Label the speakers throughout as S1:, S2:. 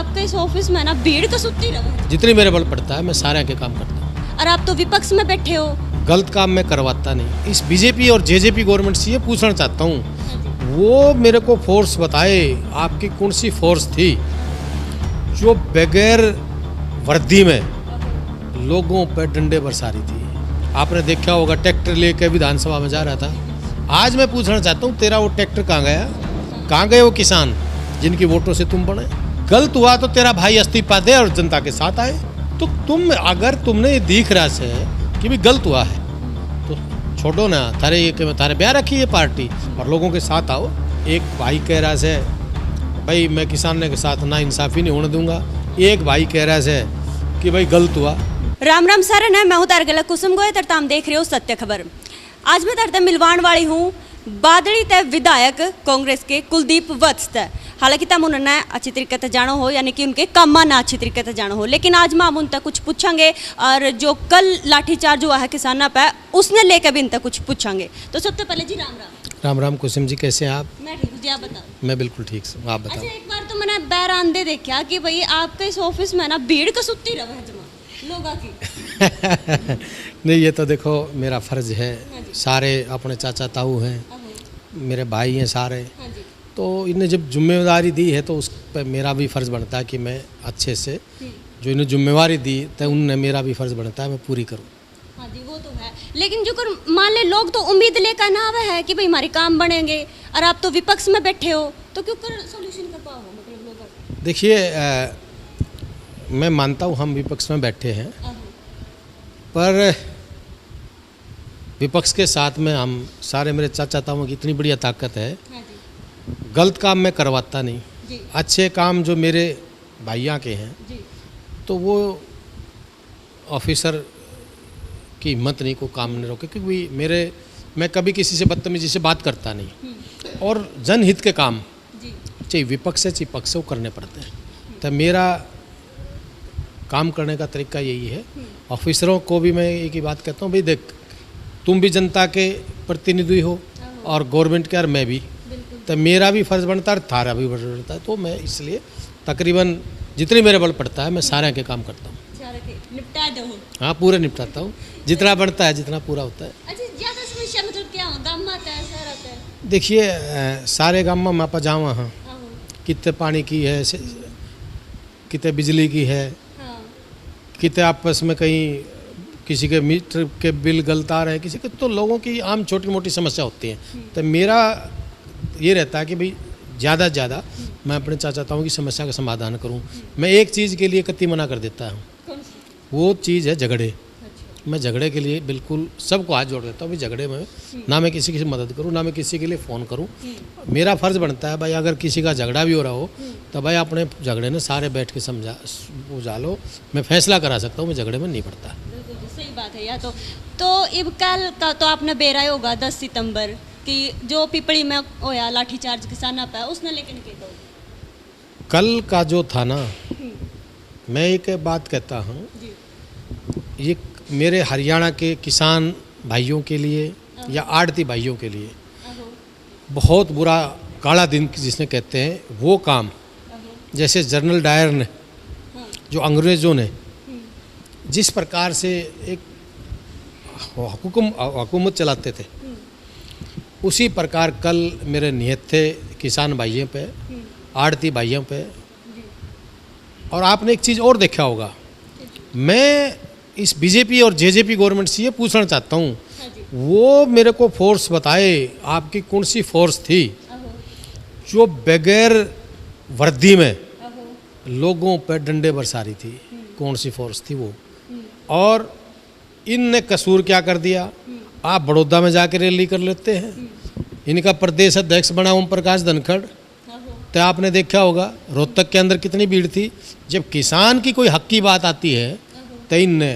S1: आपके इस ऑफिस में ना भीड़ तो सुत्ती रहे।
S2: जितनी मेरे बल पड़ता है मैं सारे के काम करता हूँ।
S1: और आप तो विपक्ष में बैठे हो।
S2: गलत काम मैं करवाता नहीं। इस बीजेपी और जेजेपी गवर्नमेंट से ये पूछना चाहता हूँ, वो मेरे को फोर्स बताए, आपकी कौन सी फोर्स थी जो बगैर वर्दी में लोगों पर डंडे बरसा रही थी। आपने देखा होगा ट्रैक्टर लेकर विधानसभा में जा रहा था। आज मैं पूछना चाहता हूँ, तेरा वो ट्रैक्टर कहाँ गया? कहाँ गए वो किसान जिनकी वोटों से तुम बने? गलत हुआ तो तेरा भाई इस्तीफा दे और जनता के साथ आए। तो तुम अगर तुमने ये दिख रहा है कि भी गलत हुआ है तो छोड़ो ना, तारे ब्याह रखी है पार्टी और लोगों के साथ आओ। एक भाई कह रहा है भाई मैं किसानों के साथ ना इंसाफी नहीं होने दूंगा, एक भाई कह रहा है कि भाई गलत हुआ।
S1: राम राम सर, मैं हूँ तारगला कुसुम गोये तरताम देख रहे हो सत्य खबर। आज मैं तरते मिलवाण वाली हूँ बादड़ी तय विधायक कांग्रेस के कुलदीप वत्स तय। हालांकि तम उन्होंने अच्छी तरीके से जानो हो, यानी कि उनके कामा ना अच्छी तरीके से जानो हो, लेकिन आज हम उन तक कुछ पूछेंगे और जो कल लाठीचार्ज हुआ है किसाना पे उसने लेकर भी इन तक कुछ पूछेंगे। तो सबसे पहले जी राम राम।
S2: राम राम कुसुम जी, कैसे हैं आप?
S1: मैं ठीक हूँ जी, आप बताओ।
S2: मैं बिल्कुल ठीक हूँ, आप बताओ।
S1: अच्छा, एक बार तो मैंने बैर आंदे देखा कि भाई आपके इस ऑफिस में ना भीड़ का सुत्ती रहे जमा लोगों की।
S2: नहीं, ये तो देखो मेरा फर्ज है। सारे अपने चाचा ताऊ हैं, मेरे भाई हैं सारे, तो इन्हें जब जिम्मेदारी दी है तो उस पर मेरा भी फ़र्ज़ बनता है कि मैं अच्छे से जो इन्हें जिम्मेवारी दी तो उनने मेरा भी फ़र्ज़ बनता है मैं पूरी करूँ।
S1: हाँ जी, वो तो है, लेकिन जो कर मान ले लोग तो उम्मीद लेकर ना आवे है कि भाई हमारे काम बनेंगे और आप तो विपक्ष में बैठे हो, तो क्यों कर सोल्यूशन कर पाओ मतलब लोग?
S2: देखिए, मैं मानता हूँ हम विपक्ष में बैठे हैं, पर विपक्ष के साथ में हम सारे मेरे चाचा ताऊ की इतनी बढ़िया ताकत है। गलत काम मैं करवाता नहीं, अच्छे काम जो मेरे भाइयों के हैं तो वो ऑफिसर की हिम्मत नहीं को काम नहीं रोके, क्योंकि मैं कभी किसी से बदतमीजी से बात करता नहीं और जनहित के काम चाहे विपक्ष है चाहे पक्ष है वो करने पड़ते हैं। तो मेरा काम करने का तरीका यही है। ऑफिसरों को भी मैं एक ही बात कहता हूँ, भाई देख तुम भी जनता के प्रतिनिधि हो और गवर्नमेंट के, और मैं भी, तो मेरा भी फर्ज बनता है थारा भी फर्ज बनता है। तो मैं इसलिए तकरीबन जितनी मेरे बल पड़ता है मैं सारे के काम करता हूँ।
S1: निपटा दो।
S2: हाँ, पूरे निपटाता हूँ, जितना बनता है जितना पूरा होता है।
S1: अच्छा, ज़्यादा समस्या मतलब क्या हो? गाँव में आता है, शहर आता है?
S2: देखिए, सारे गाँव में मापा जावा हाँ, कितने पानी की है, कितने बिजली की है, कितने आपस में कहीं किसी के मीटर के बिल गलता रहे, किसी के, तो लोगों की आम छोटी मोटी समस्या होती है। तो मेरा ये रहता है कि भाई ज़्यादा से ज़्यादा मैं अपने चाचा ताऊ की समस्या का समाधान करूं। मैं एक चीज़ के लिए कतई मना कर देता हूं, वो चीज़ है झगड़े। मैं झगड़े के लिए बिल्कुल सबको हाथ जोड़ देता हूँ। भाई झगड़े में ना मैं किसी की मदद करूँ, ना मैं किसी के लिए फ़ोन करूँ। मेरा फ़र्ज़ बनता है भाई अगर किसी का झगड़ा भी हो रहा हो तो भाई अपने झगड़े में सारे बैठ के बुझा लो। मैं फैसला करा सकता हूँ, मैं झगड़े में नहीं पड़ता।
S1: सही बात है यार। तो इब कल का तो आपने बेरा होगा 10 सितंबर कि जो पिपड़ी में होया लाठीचार्ज किसाना पे, उसने लेकिन के
S2: कल का जो था ना, मैं एक बात कहता हूँ, ये मेरे हरियाणा के किसान भाइयों के लिए या आड़ती भाइयों के लिए बहुत बुरा काला दिन जिसने कहते हैं वो काम, जैसे जनरल डायर ने जो अंग्रेज़ों ने जिस प्रकार से एक हुकूमत चलाते थे, उसी प्रकार कल मेरे नियत थे किसान भाइयों पे, आड़ती भाइयों पे। और आपने एक चीज़ और देखा होगा, मैं इस बीजेपी और जेजेपी गवर्नमेंट से ये पूछना चाहता हूँ, वो मेरे को फोर्स बताए, आपकी कौन सी फोर्स थी जो बगैर वर्दी में लोगों पर डंडे बरसा रही थी? कौन सी फोर्स थी वो? और इनने कसूर क्या कर दिया? आप बड़ौदा में जाकर रैली कर लेते हैं, इनका प्रदेश अध्यक्ष बना ओम प्रकाश धनखड़, तो आपने देखा होगा रोहतक के अंदर कितनी भीड़ थी। जब किसान की कोई हक की बात आती है तो इनने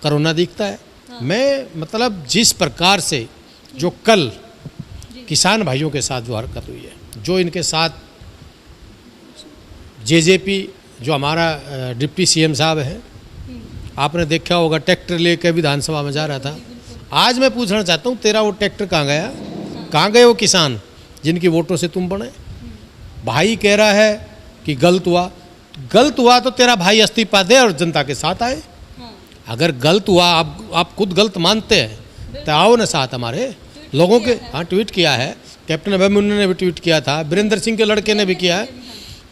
S2: कोरोना दिखता है। मैं मतलब जिस प्रकार से जो कल किसान भाइयों के साथ जो हरकत हुई है, जो इनके साथ जेजेपी जो हमारा डिप्टी सीएम साहब है, आपने देखा होगा ट्रैक्टर लेकर विधानसभा में जा रहा था। आज मैं पूछना चाहता हूँ, तेरा वो ट्रैक्टर कहाँ गया? कहाँ गए वो किसान जिनकी वोटों से तुम बने? भाई कह रहा है कि गलत हुआ, गलत हुआ तो तेरा भाई इस्तीफा दे और जनता के साथ आए।
S1: हाँ,
S2: अगर गलत हुआ, आप खुद गलत मानते हैं तो आओ ना साथ हमारे लोगों के। हाँ, ट्वीट किया है, कैप्टन अभिमन्यु ने भी ट्वीट किया था, वीरेंद्र सिंह के लड़के ने भी किया है।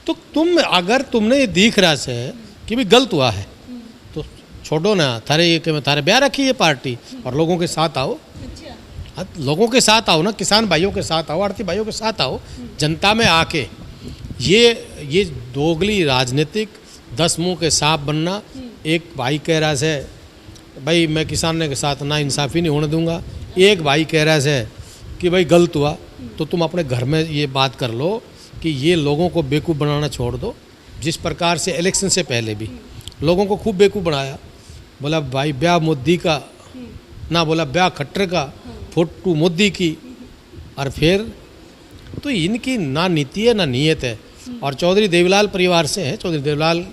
S2: तो अगर तुमने ये दिख रहा से कि भी गलत हुआ है तो छोड़ो ना, थारे ब्याह रखी है पार्टी और लोगों के साथ आओ।
S1: अच्छा,
S2: हाँ, लोगों के साथ आओ ना, किसान भाइयों के साथ आओ, आड़ती भाइयों के साथ आओ। जनता में आके ये दोगली राजनीतिक 10 मुंह के सांप बनना। एक भाई कह रहा है भाई मैं किसान के साथ ना इंसाफ़ी नहीं होने दूंगा, एक भाई कह रहा है कि भाई गलत हुआ, तो तुम अपने घर में ये बात कर लो कि ये लोगों को बेवकूफ़ बनाना छोड़ दो। जिस प्रकार से इलेक्शन से पहले भी लोगों को खूब बेवकूफ़ बनाया, बोला भाई ब्याह मोदी का, ना बोला ब्याह खट्टर का, फोटो मोदी की, और फिर तो इनकी ना नीति है ना नीयत है। और चौधरी देवीलाल परिवार से हैं, चौधरी देवीलाल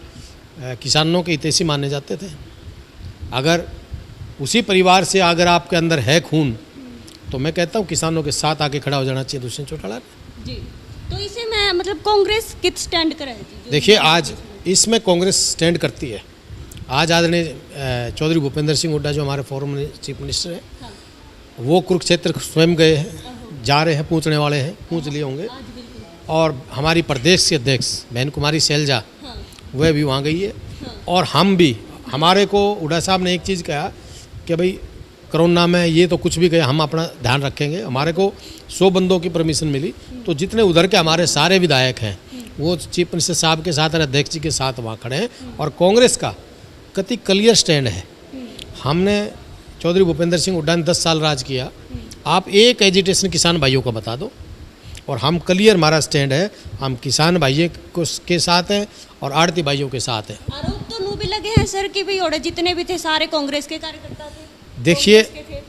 S2: किसानों के हितैषी माने जाते थे। अगर उसी परिवार से अगर आपके अंदर है खून तो मैं कहता हूँ किसानों के साथ आके खड़ा हो जाना चाहिए दुष्यंत चौटाला
S1: जी। तो इसे मैं मतलब कांग्रेस कित स्टैंड करे जी?
S2: देखिए, आज इसमें कांग्रेस स्टैंड करती है। आज आदरणीय चौधरी भूपेंद्र सिंह हुड्डा जो हमारे फॉर्मर चीफ मिनिस्टर हैं,
S1: हाँ,
S2: वो कुरुक्षेत्र स्वयं गए हैं, जा रहे हैं, पूछने वाले हैं, पूछ लिए होंगे।
S1: आज बिल्कुल।
S2: और हमारी प्रदेश के अध्यक्ष बहन कुमारी शैलजा,
S1: हाँ,
S2: वह भी वहाँ गई है। और हम भी, हमारे को हुड्डा साहब ने एक चीज़ कहा कि भाई कोरोना में ये तो कुछ भी कहे, हम अपना ध्यान रखेंगे। हमारे को 100 बंदों की परमिशन मिली, तो जितने उधर के हमारे सारे विधायक हैं वो चीफ मिनिस्टर साहब के साथ और अध्यक्ष जी के साथ वहाँ खड़े हैं। और कांग्रेस का कति क्लियर स्टैंड है। हमने चौधरी भूपेंद्र सिंह हुड्डा ने 10 साल राज किया, आप एक एजिटेशन किसान भाइयों का बता दो, और हम क्लियर, हमारा स्टैंड है, हम किसान भाइयों के साथ हैं और आड़ती भाइयों के साथ हैं।
S1: आरोप तो नू भी लगे हैं सर कि भाई और जितने भी थे सारे कांग्रेस के कार्यकर्ता थे।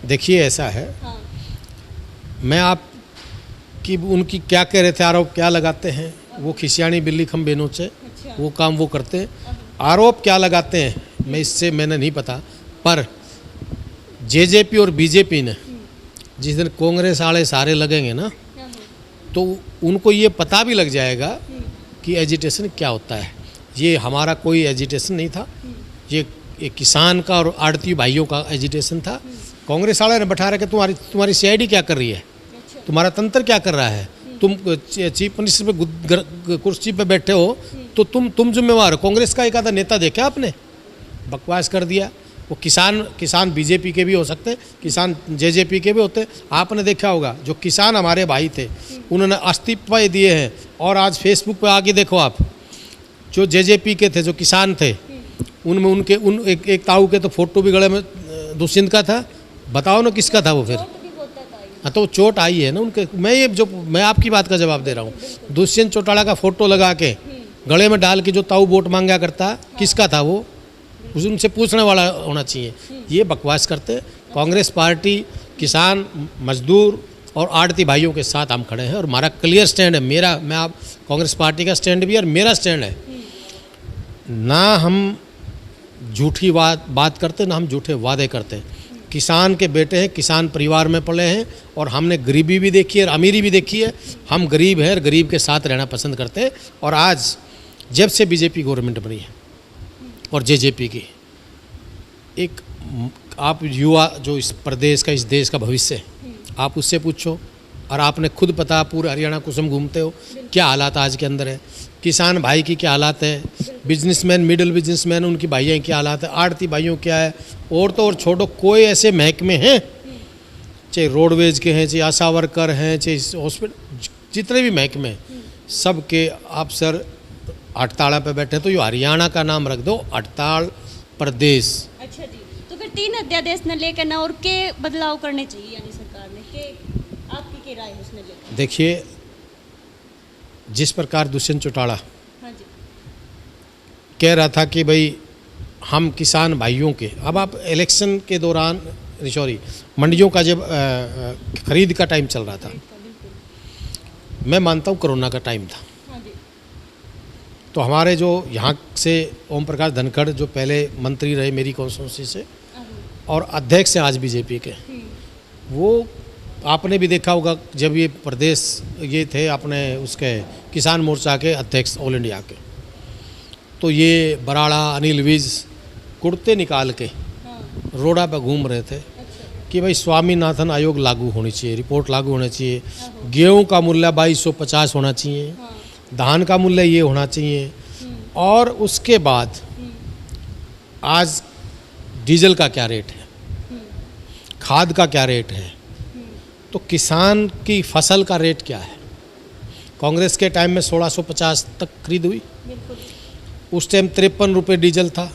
S2: देखिए ऐसा है,
S1: हाँ,
S2: मैं आप कि उनकी क्या कह रहे थे, आरोप क्या लगाते हैं, वो खिसियानी बिल्ली खम बेनों से
S1: अच्छा,
S2: वो काम वो करते हैं। आरोप क्या लगाते हैं मैंने नहीं पता, पर जेजेपी और बीजेपी ने जिस दिन कांग्रेस वाले सारे लगेंगे ना,
S1: हाँ,
S2: तो उनको ये पता भी लग जाएगा कि एजिटेशन क्या होता है। ये हमारा कोई एजिटेशन नहीं था, ये किसान का और आड़ती भाइयों का एजिटेशन था। कांग्रेस वाले ने बैठा रखा, तुम्हारी सीआईडी क्या कर रही है,
S1: अच्छा,
S2: तुम्हारा तंत्र क्या कर रहा है, तुम चीफ मिनिस्टर पे कुर्सी पे बैठे हो तो तुम जिम्मेवार हो। कांग्रेस का एक आधा नेता देखा आपने, बकवास कर दिया। वो किसान बीजेपी के भी हो सकते, किसान जेजेपी के भी होते। आपने देखा होगा जो किसान हमारे भाई थे उन्होंने इस्तीफा दिए हैं। और आज फेसबुक पे आके देखो आप, जो जेजेपी के थे, जो किसान थे, उनमें एक ताऊ के तो फोटो भी गले में दुष्यंत का था। बताओ ना किसका था वो फिर। हाँ, तो चोट आई है ना उनके। मैं आपकी बात का जवाब दे रहा हूँ। दुष्यंत चौटाला का फोटो लगा के गले में डाल के जो ताऊ वोट मांगा करता, किसका था वो, उनसे पूछने वाला होना चाहिए। ये बकवास करते। कांग्रेस पार्टी किसान, मजदूर और आड़ती भाइयों के साथ हम खड़े हैं और हमारा क्लियर स्टैंड है। मैं आप कांग्रेस पार्टी का स्टैंड भी है और मेरा स्टैंड है। ना हम झूठी बात करते, ना हम झूठे वादे करते। किसान के बेटे हैं, किसान परिवार में पले हैं और हमने गरीबी भी देखी है और अमीरी भी देखी है। हम गरीब हैं और गरीब के साथ रहना पसंद करते हैं। और आज जब से बीजेपी गवर्नमेंट बनी है और जेजेपी की, एक आप युवा जो इस प्रदेश का, इस देश का भविष्य है, आप उससे पूछो। और आपने खुद पता, पूरे हरियाणा कुसुम घूमते हो, क्या हालात आज के अंदर है। किसान भाई की क्या हालात है, बिजनेसमैन, मिडिल बिजनेसमैन, उनकी भाइयों की हालात है, आड़ती भाइयों क्या है। और तो और छोड़ो, कोई ऐसे महकमे हैं, चाहे रोडवेज के हैं, चाहे आशा वर्कर हैं, चाहे हॉस्पिटल, जितने भी महकमे हैं, सब के अफसर हड़ताल पे बैठे। तो ये हरियाणा का नाम रख दो, हड़ताल प्रदेश।
S1: अच्छा जी, तो फिर 3 अध्यादेश न लेकर ना और के बदलाव करने चाहिए यानी सरकार ने, के आपकी क्या राय है उसने लेकर?
S2: देखिए, जिस प्रकार दुष्यंत चौटाला
S1: हाँ जी,
S2: कह रहा था कि भाई हम किसान भाइयों के, अब आप इलेक्शन के दौरान, सॉरी, मंडियों का जब खरीद का टाइम चल रहा था,
S1: बिल्कुल,
S2: मैं मानता हूँ कोरोना का टाइम था,
S1: हाँ जी,
S2: तो हमारे जो यहाँ से ओम प्रकाश धनखड़ जो पहले मंत्री रहे मेरी कॉन्स्टिट्यूंसी से और अध्यक्ष हैं आज बीजेपी के, वो आपने भी देखा होगा जब ये प्रदेश ये थे अपने उसके किसान मोर्चा के अध्यक्ष ऑल इंडिया के, तो ये बराड़ा अनिल विज कुर्ते निकाल के रोड़ा पे घूम रहे थे कि भाई स्वामीनाथन आयोग लागू होनी चाहिए, रिपोर्ट लागू होनी चाहिए, गेहूं का मूल्य 2250 होना चाहिए, धान का मूल्य ये होना चाहिए, और उसके बाद आज डीजल का क्या रेट है, खाद का क्या रेट है, तो किसान की फसल का रेट क्या है। कांग्रेस के टाइम में 1650 तक खरीद हुई, उस टाइम 53 रुपये डीजल था,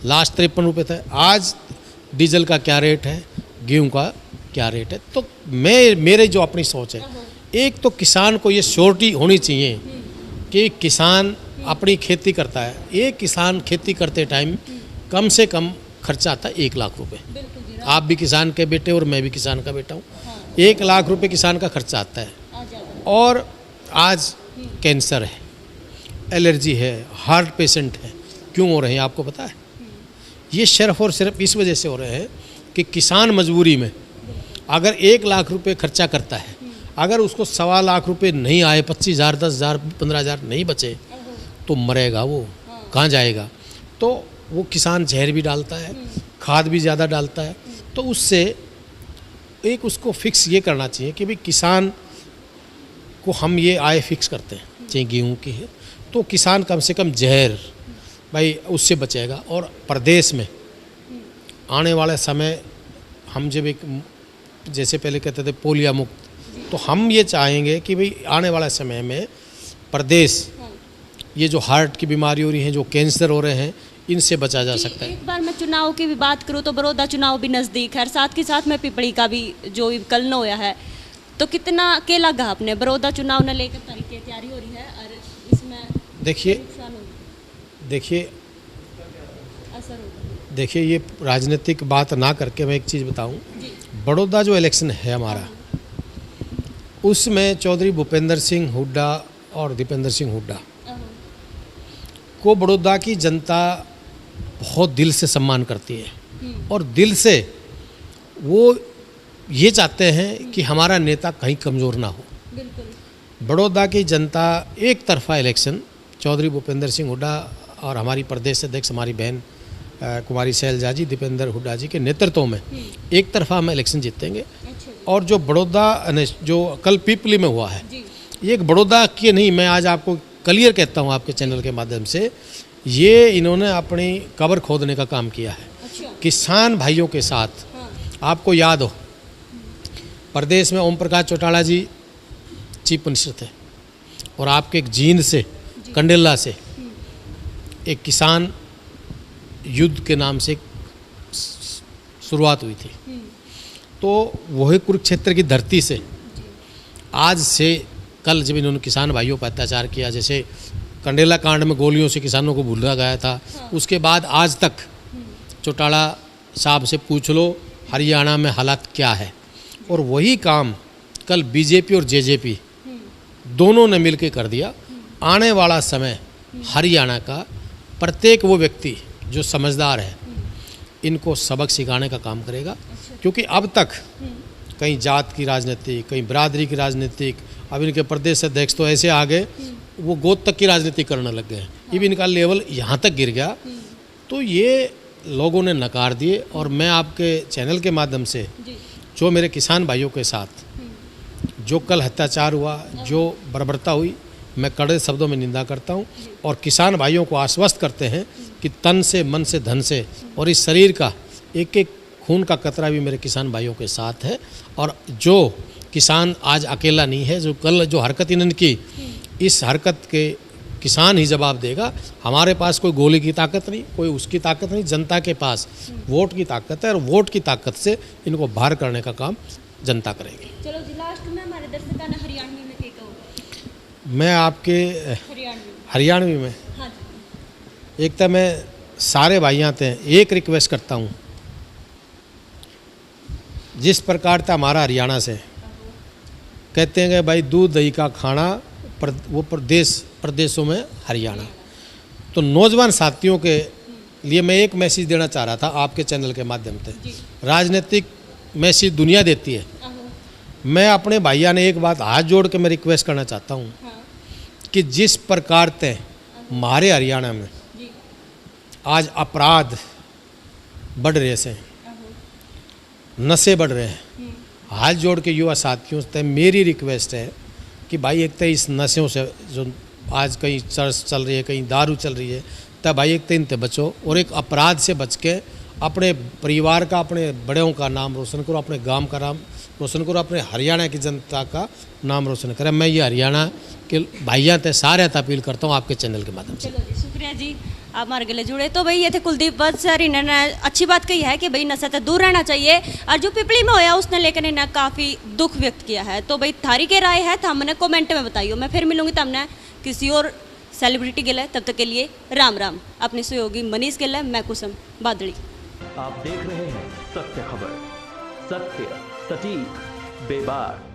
S2: लास्ट 53 रुपये था। आज डीजल का क्या रेट है, गेहूं का क्या रेट है। तो मेरे जो अपनी सोच है, एक तो किसान को ये श्योरिटी होनी चाहिए कि किसान अपनी खेती करता है। एक किसान खेती करते टाइम कम से कम खर्चा आता है 1 लाख रुपए। आप भी किसान के बेटे और मैं भी किसान का बेटा हूँ। 1 लाख रुपए किसान का खर्चा आता है। और आज कैंसर है, एलर्जी है, हार्ट पेशेंट है, क्यों हो रहे हैं आपको पता है? ये सिर्फ और सिर्फ इस वजह से हो रहे हैं कि किसान मजबूरी में अगर 1 लाख रुपए खर्चा करता है, अगर उसको 1.25 लाख रुपए नहीं आए, 25,000, 10,000, 15,000 नहीं बचे, तो मरेगा वो, कहाँ जाएगा। तो वो किसान जहर भी डालता है, खाद भी ज़्यादा डालता है। तो उससे एक उसको फिक्स ये करना चाहिए कि भाई किसान को हम ये आय फिक्स करते हैं, चाहे गेहूँ की है, तो किसान कम से कम जहर भाई उससे बचेगा। और प्रदेश में आने वाले समय हम जब एक जैसे पहले कहते थे पोलिया मुक्त, तो हम ये चाहेंगे कि भाई आने वाले समय में प्रदेश ये जो हार्ट की बीमारी हो रही है, जो कैंसर हो रहे हैं, इनसे बचा जा सकता है।
S1: एक बार मैं चुनाव की भी बात करूँ तो बड़ौदा चुनाव भी नज़दीक है, साथ के साथ में पिपली का भी जो कल न होया है, तो कितना के लगा आपने बड़ौदा चुनाव न लेकर तैयारी हो रही है और इसमें
S2: देखिए ये राजनीतिक बात ना करके मैं एक चीज़ बताऊं, बड़ौदा जो इलेक्शन है हमारा, उसमें चौधरी भूपेंद्र सिंह हुड्डा और दीपेंद्र सिंह हुड्डा को बड़ौदा की जनता बहुत दिल से सम्मान करती है। और दिल से वो ये चाहते हैं कि हमारा नेता कहीं कमज़ोर ना हो। बड़ौदा की जनता एक तरफा इलेक्शन चौधरी भूपेंद्र सिंह हुड्डा और हमारी प्रदेश अध्यक्ष हमारी बहन कुमारी शैलजा जी, दीपेंद्र हुड्डा जी के नेतृत्व में एक तरफा हम इलेक्शन जीतेंगे। और जो बड़ौदा जो कल पिपली में हुआ है, ये एक बड़ौदा की नहीं, मैं आज आपको क्लियर कहता हूँ आपके चैनल के माध्यम से, ये इन्होंने अपनी कब्र खोदने का काम किया है किसान भाइयों के साथ। आपको याद हो प्रदेश में ओम प्रकाश चौटाला जी चीफ मिनिस्टर थे, और आपके एक जींद से कंडेला से एक किसान युद्ध के नाम से शुरुआत हुई थी। तो वही कुरुक्षेत्र की धरती से आज से कल जब इन्होंने किसान भाइयों पर अत्याचार किया, जैसे कंडेला कांड में गोलियों से किसानों को भूला गया था, उसके बाद आज तक चौटाला साहब से पूछ लो हरियाणा में हालात क्या है। और वही काम कल बीजेपी और जेजेपी दोनों ने मिलकर कर दिया। आने वाला समय हरियाणा का प्रत्येक वो व्यक्ति जो समझदार है, इनको सबक सिखाने का काम करेगा। क्योंकि अब तक कहीं जात की राजनीति, कहीं बिरादरी की राजनीति, अब इनके प्रदेश अध्यक्ष तो ऐसे आ गए वो गोद तक की राजनीति करने लग गए, ये भी इनका लेवल यहाँ तक गिर गया। तो ये लोगों ने नकार दिए। और मैं आपके चैनल के माध्यम से जो मेरे किसान भाइयों के साथ जो कल अत्याचार हुआ, जो बर्बरता हुई, मैं कड़े शब्दों में निंदा करता हूँ। और किसान भाइयों को आश्वस्त करते हैं कि तन से, मन से, धन से और इस शरीर का एक एक खून का कतरा भी मेरे किसान भाइयों के साथ है। और जो किसान आज अकेला नहीं है, जो कल जो हरकत इन्होंने की, इस हरकत के किसान ही जवाब देगा। हमारे पास कोई गोली की ताकत नहीं, कोई उसकी ताकत नहीं, जनता के पास वोट की ताकत है, और वोट की ताकत से इनको बाहर करने का काम जनता करेगी।
S1: चलो जी, लास्ट में हमारे दर्शकों ने हरियाणवी में क्या कहो?
S2: मैं आपके हरियाणवी में एक तो मैं सारे भाई आते हैं, एक रिक्वेस्ट करता हूँ, जिस प्रकार था हमारा हरियाणा से कहते हैं कि भाई दूध दही का खाना वो प्रदेशों में हरियाणा। तो नौजवान साथियों के लिए मैं एक मैसेज देना चाह रहा था आपके चैनल के माध्यम से। राजनीतिक मैसेज दुनिया देती है, मैं अपने भैया ने एक बात हाथ जोड़ के मैं रिक्वेस्ट करना चाहता हूँ कि जिस प्रकार तय हमारे हरियाणा में आज अपराध बढ़ रहे से, नशे बढ़ रहे हैं। हाथ जोड़ के युवा साथियों से मेरी रिक्वेस्ट है कि भाई एक तो इस नशों से जो आज कहीं चर्च चल रही है, कहीं दारू चल रही है, तब भाई एक तो इनसे बचो और एक अपराध से बच के अपने परिवार का, अपने बड़ों का नाम रोशन करो, अपने गांव का नाम रोशन करो, अपने हरियाणा की जनता का नाम रोशन करें। मैं ये हरियाणा के भाइयों से सारे अपील करता हूँ आपके चैनल के माध्यम से।
S1: चलो जी, शुक्रिया जी, आप हमारे गले जुड़े। तो भाई ये थे कुलदीप वत्स सर, इन्होंने अच्छी बात कही है कि भाई नशा से दूर रहना चाहिए, और जो पिपली में होया उसने लेकर इन्हें काफ़ी दुख व्यक्त किया है। तो भाई थारी के राय है तो हमने कमेंट में बताइयो। मैं फिर मिलूंगी तमने किसी और सेलिब्रिटी के लिए, तब तक के लिए राम राम। अपने सहयोगी मनीष के लिए मैं कुसुम बादड़ी।
S3: आप देख रहे हैं सत्य खबर, सत्य सटीक बेबाक।